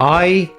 I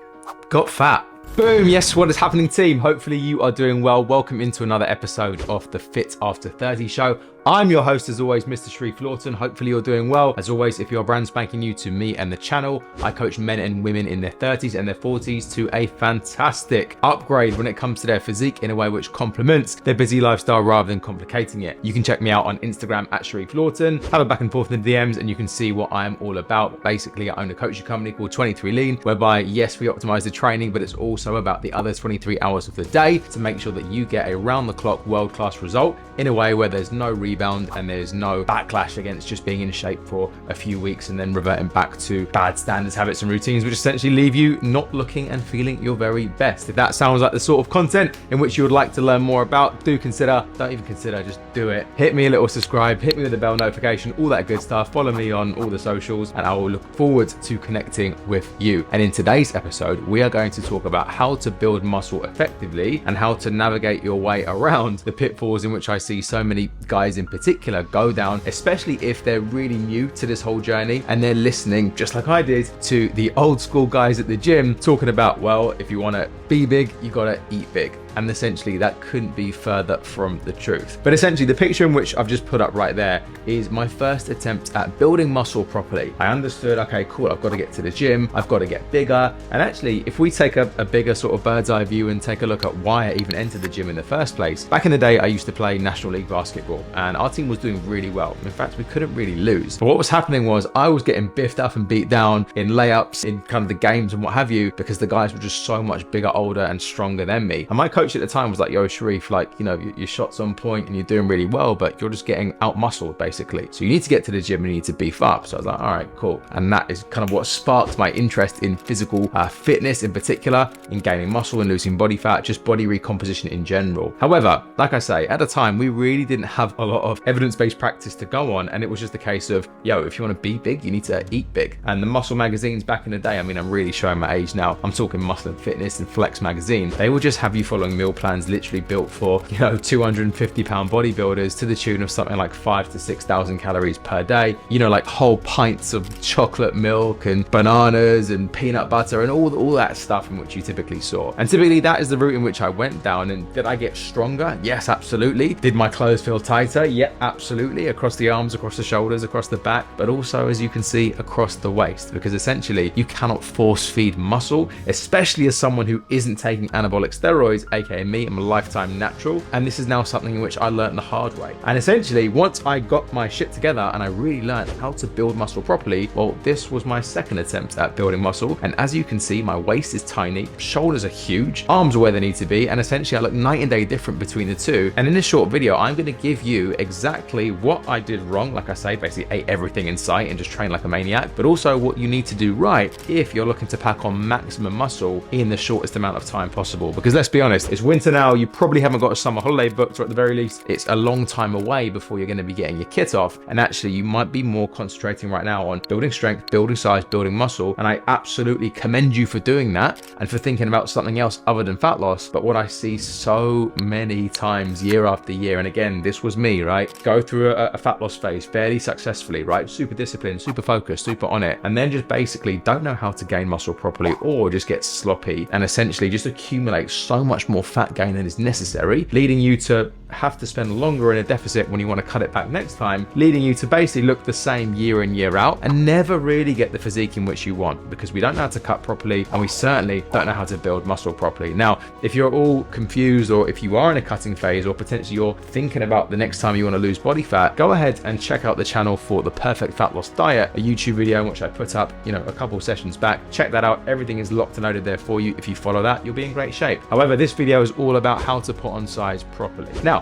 got fat. Boom, yes, what is happening, team? Hopefully you are doing well. Welcome into another episode of the Fit After 30 show. I'm your host, as always, Mr. Sharif Lawton. Hopefully you're doing well. As always, if you're brand spanking new to me and the channel, I coach men and women in their 30s and their 40s to a fantastic upgrade when it comes to their physique in a way which complements their busy lifestyle rather than complicating it. You can check me out on Instagram at Sharif Lawton, have a back and forth in the DMs, and you can see what I am all about. Basically, I own a coaching company called 23 Lean, whereby, yes, we optimize the training, but it's also about the other 23 hours of the day to make sure that you get a round-the-clock world-class result in a way where there's no rebound and there's no backlash against just being in shape for a few weeks and then reverting back to bad standards, habits, and routines, which essentially leave you not looking and feeling your very best. If that sounds like the sort of content in which you would like to learn more about, don't even consider, just do it. Hit me a little subscribe, hit me with the bell notification, all that good stuff. Follow me on all the socials, and I will look forward to connecting with you. And in today's episode, we are going to talk about how to build muscle effectively and how to navigate your way around the pitfalls in which I see so many guys in particular go down, especially if they're really new to this whole journey and they're listening, just like I did, to the old school guys at the gym talking about, well, if you want to be big, you got to eat big. And essentially that couldn't be further from the truth. But essentially the picture in which I've just put up right there is my first attempt at building muscle properly. I understood, okay, cool, I've got to get to the gym, I've got to get bigger. And actually, if we take a bigger sort of bird's eye view and take a look at why I even entered the gym in the first place, back in the day, I used to play National League basketball and our team was doing really well. In fact, we couldn't really lose. But what was happening was I was getting biffed up and beat down in layups, in kind of the games and what have you, because the guys were just so much bigger, older and stronger than me. And my coach at the time was like, yo, Sharif, like, you know, your shot's on point and you're doing really well, but you're just getting out muscled basically. So you need to get to the gym and you need to beef up. So I was like, all right, cool. And that is kind of what sparked my interest in physical fitness in particular, in gaining muscle and losing body fat, just body recomposition in general. However, like I say, at the time, we really didn't have a lot of evidence-based practice to go on. And it was just a case of, yo, if you want to be big, you need to eat big. And the muscle magazines back in the day, I mean, I'm really showing my age now. I'm talking Muscle and Fitness and Flex magazine. They will just have you following meal plans literally built for, you know, 250-pound bodybuilders to the tune of something like 5,000 to 6,000 calories per day. You know, like whole pints of chocolate milk and bananas and peanut butter and all that stuff in which you typically saw. And typically that is the route in which I went down. And did I get stronger? Yes, absolutely. Did my clothes feel tighter? Yeah, absolutely. Across the arms, across the shoulders, across the back, but also, as you can see, across the waist, because essentially you cannot force feed muscle, especially as someone who isn't taking anabolic steroids, aka me. I'm a lifetime natural, and this is now something in which I learned the hard way. And essentially, once I got my shit together and I really learned how to build muscle properly, well, this was my second attempt at building muscle. And as you can see, my waist is tiny, shoulders are huge, arms are where they need to be, and essentially I look night and day different between the two. And in this short video, I'm going to give you exactly what I did wrong. Like I say, basically ate everything in sight and just trained like a maniac, but also what you need to do right if you're looking to pack on maximum muscle in the shortest amount of time possible. Because let's be honest, it's winter now, you probably haven't got a summer holiday booked, or at the very least, it's a long time away before you're going to be getting your kit off. And actually, you might be more concentrating right now on building strength, building size, building muscle. And I absolutely commend you for doing that and for thinking about something else other than fat loss. But what I see so many times year after year, and again, this was me, right? Go through a fat loss phase fairly successfully, right? Super disciplined, super focused, super on it. And then just basically don't know how to gain muscle properly, or just get sloppy and essentially just accumulate so much more fat gain than is necessary, leading you to have to spend longer in a deficit when you want to cut it back next time, leading you to basically look the same year in, year out, and never really get the physique in which you want, because we don't know how to cut properly, and we certainly don't know how to build muscle properly. Now, if you're all confused, or if you are in a cutting phase, or potentially you're thinking about the next time you want to lose body fat, go ahead and check out the channel for the Perfect Fat Loss Diet, a YouTube video in which I put up, you know, a couple sessions back. Check that out. Everything is locked and loaded there for you. If you follow that, you'll be in great shape. However, this video is all about how to put on size properly. Now,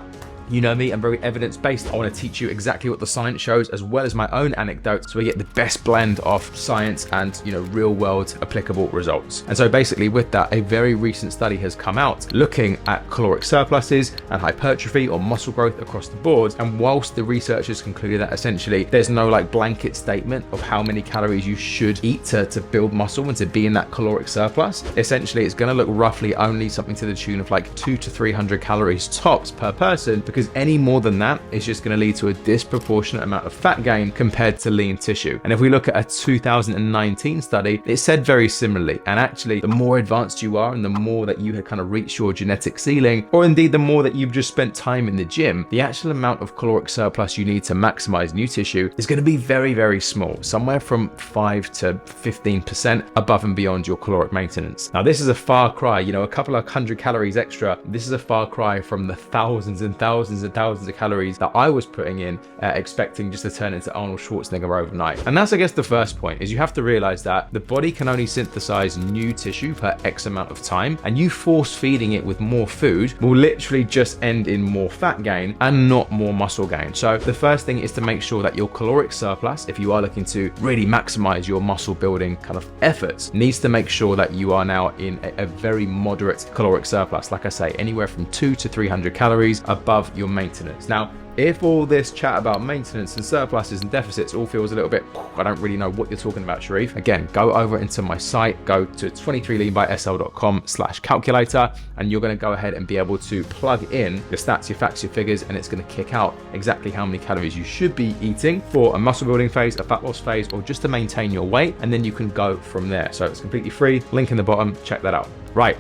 You know me, I'm very evidence-based. I want to teach you exactly what the science shows, as well as my own anecdotes, so we get the best blend of science and, real-world applicable results. And so basically with that, a very recent study has come out looking at caloric surpluses and hypertrophy or muscle growth across the board. And whilst the researchers concluded that essentially there's no blanket statement of how many calories you should eat to build muscle and to be in that caloric surplus, essentially it's going to look roughly only something to the tune of 200 to 300 calories tops per person, because because any more than that is just going to lead to a disproportionate amount of fat gain compared to lean tissue. And if we look at a 2019 study, it said very similarly. And actually, the more advanced you are and the more that you had kind of reached your genetic ceiling, or indeed the more that you've just spent time in the gym, the actual amount of caloric surplus you need to maximize new tissue is going to be very, very small, somewhere from 5 to 15% above and beyond your caloric maintenance. Now, this is a far cry, you know, a couple of 100 calories extra. This is a far cry from the thousands and thousands and thousands of calories that I was putting in, expecting just to turn into Arnold Schwarzenegger overnight. And that's, I guess, the first point, is you have to realize that the body can only synthesize new tissue per X amount of time, and you force feeding it with more food will literally just end in more fat gain and not more muscle gain. So the first thing is to make sure that your caloric surplus, if you are looking to really maximize your muscle building kind of efforts, needs to make sure that you are now in a very moderate caloric surplus. Like I say, anywhere from 200 to 300 calories above your maintenance. Now, if all this chat about maintenance and surpluses and deficits all feels a little bit, I don't really know what you're talking about, Sharif, again, go over into my site, go to 23leanbysl.com/calculator, and you're going to go ahead and be able to plug in your stats, your facts, your figures, and it's going to kick out exactly how many calories you should be eating for a muscle building phase, a fat loss phase, or just to maintain your weight, and then you can go from there. So it's completely free, link in the bottom, check that out. Right,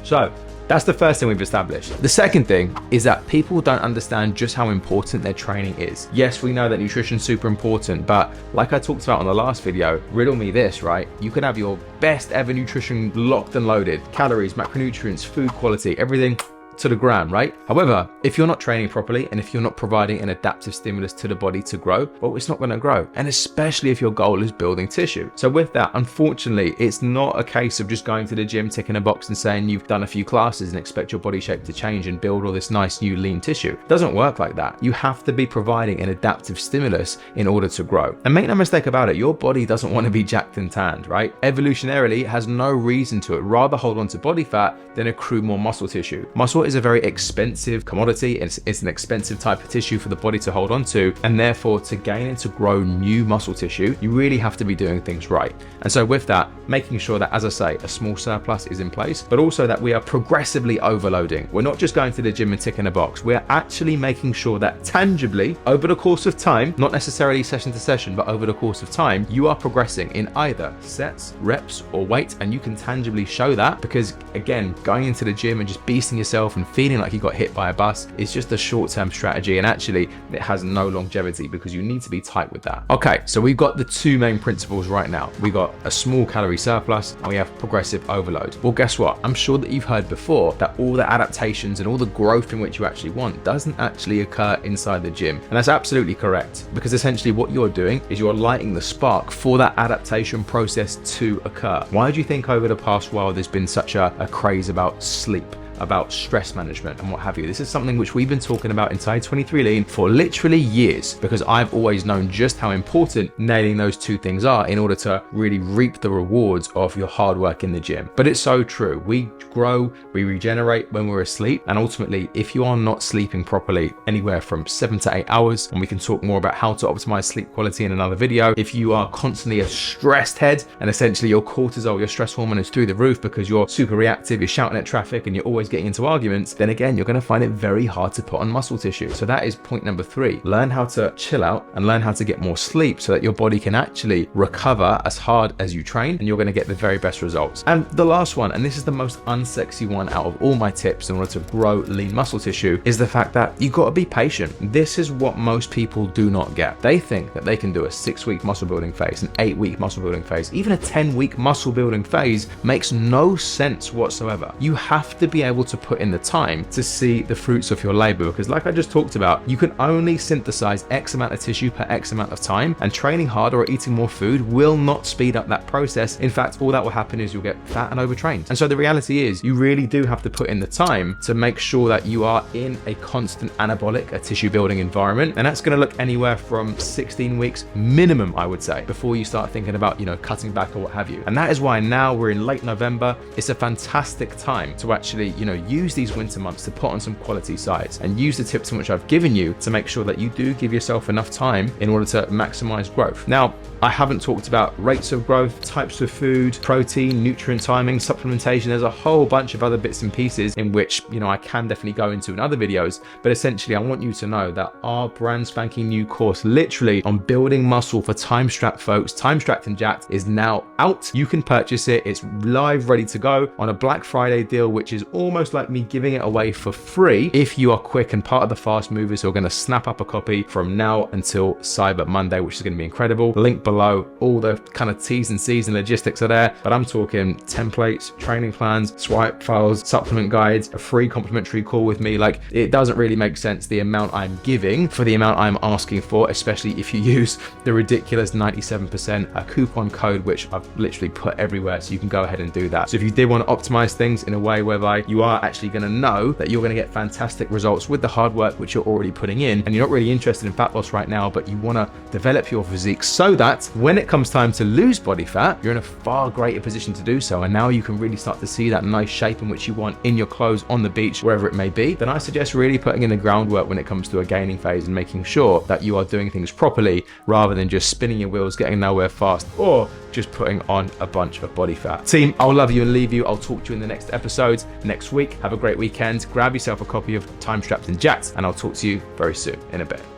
so that's the first thing we've established. The second thing is that people don't understand just how important their training is. Yes, we know that nutrition's super important, but like I talked about on the last video, riddle me this, right? You can have your best ever nutrition locked and loaded, calories, macronutrients, food quality, everything to the ground, right? However, if you're not training properly and if you're not providing an adaptive stimulus to the body to grow, well, it's not going to grow. And especially if your goal is building tissue. So with that, unfortunately, it's not a case of just going to the gym, ticking a box and saying you've done a few classes and expect your body shape to change and build all this nice new lean tissue. It doesn't work like that. You have to be providing an adaptive stimulus in order to grow. And make no mistake about it, your body doesn't want to be jacked and tanned, right? Evolutionarily, it has no reason to. It rather hold on to body fat than accrue more muscle tissue. Muscle is a very expensive commodity. It's an expensive type of tissue for the body to hold on to, and therefore to gain and to grow new muscle tissue, you really have to be doing things right. And so with that, making sure that, as I say, a small surplus is in place, but also that we are progressively overloading. We're not just going to the gym and ticking a box. We're actually making sure that tangibly over the course of time, not necessarily session to session, but over the course of time, you are progressing in either sets, reps, or weight, and you can tangibly show that, because again, going into the gym and just beasting yourself and feeling like you got hit by a bus is just a short-term strategy, and actually it has no longevity because you need to be tight with that. Okay, so we've got the two main principles right now. We got a small calorie surplus and we have progressive overload. Well, guess what? I'm sure that you've heard before that all the adaptations and all the growth in which you actually want doesn't actually occur inside the gym. And that's absolutely correct, because essentially what you're doing is you're lighting the spark for that adaptation process to occur. Why do you think over the past while there's been such a craze about sleep, about stress management and what have you? This is something which we've been talking about inside 23 Lean for literally years, because I've always known just how important nailing those two things are in order to really reap the rewards of your hard work in the gym. But it's so true. We grow, we regenerate when we're asleep, and ultimately, if you are not sleeping properly, anywhere from 7 to 8 hours, and we can talk more about how to optimize sleep quality in another video. If you are constantly a stressed head and essentially your cortisol, your stress hormone is through the roof because you're super reactive, you're shouting at traffic and you're always getting into arguments, then again, you're going to find it very hard to put on muscle tissue. So that is point number 3. Learn how to chill out and learn how to get more sleep so that your body can actually recover as hard as you train, and you're going to get the very best results. And the last one, and this is the most unsexy one out of all my tips in order to grow lean muscle tissue, is the fact that you got to be patient. This is what most people do not get. They think that they can do a 6-week muscle building phase, an 8-week muscle building phase, even a 10-week muscle building phase makes no sense whatsoever. You have to be able to put in the time to see the fruits of your labor, because like I just talked about, you can only synthesize X amount of tissue per X amount of time, and training harder or eating more food will not speed up that process. In fact, all that will happen is you'll get fat and overtrained. And so the reality is you really do have to put in the time to make sure that you are in a constant anabolic, a tissue building environment. And that's going to look anywhere from 16 weeks minimum, I would say, before you start thinking about, cutting back or what have you. And that is why now we're in late November. It's a fantastic time to actually, use these winter months to put on some quality size and use the tips in which I've given you to make sure that you do give yourself enough time in order to maximize growth. Now, I haven't talked about rates of growth, types of food, protein, nutrient timing, supplementation. There's a whole bunch of other bits and pieces in which, I can definitely go into in other videos, but essentially I want you to know that our brand spanking new course, literally on building muscle for time strapped folks, Time Strapped and Jacked, is now out. You can purchase it. It's live, ready to go on a Black Friday deal, which is almost like me giving it away for free if you are quick and part of the fast movers who are going to snap up a copy from now until Cyber Monday, which is going to be incredible. Link below, all the kind of T's and C's and logistics are there, but I'm talking templates, training plans, swipe files, supplement guides, a free complimentary call with me. Like, it doesn't really make sense the amount I'm giving for the amount I'm asking for, especially if you use the ridiculous 97% coupon code, which I've literally put everywhere, so you can go ahead and do that. So if you did want to optimize things in a way whereby you are actually going to know that you're going to get fantastic results with the hard work which you're already putting in, and you're not really interested in fat loss right now, but you want to develop your physique so that when it comes time to lose body fat, you're in a far greater position to do so, and now you can really start to see that nice shape in which you want in your clothes, on the beach, wherever it may be, then I suggest really putting in the groundwork when it comes to a gaining phase and making sure that you are doing things properly rather than just spinning your wheels, getting nowhere fast, or just putting on a bunch of body fat. Team, I'll love you and leave you. I'll talk to you in the next episode next week. Have a great weekend. Grab yourself a copy of Time Strapped and Jacked, and I'll talk to you very soon in a bit.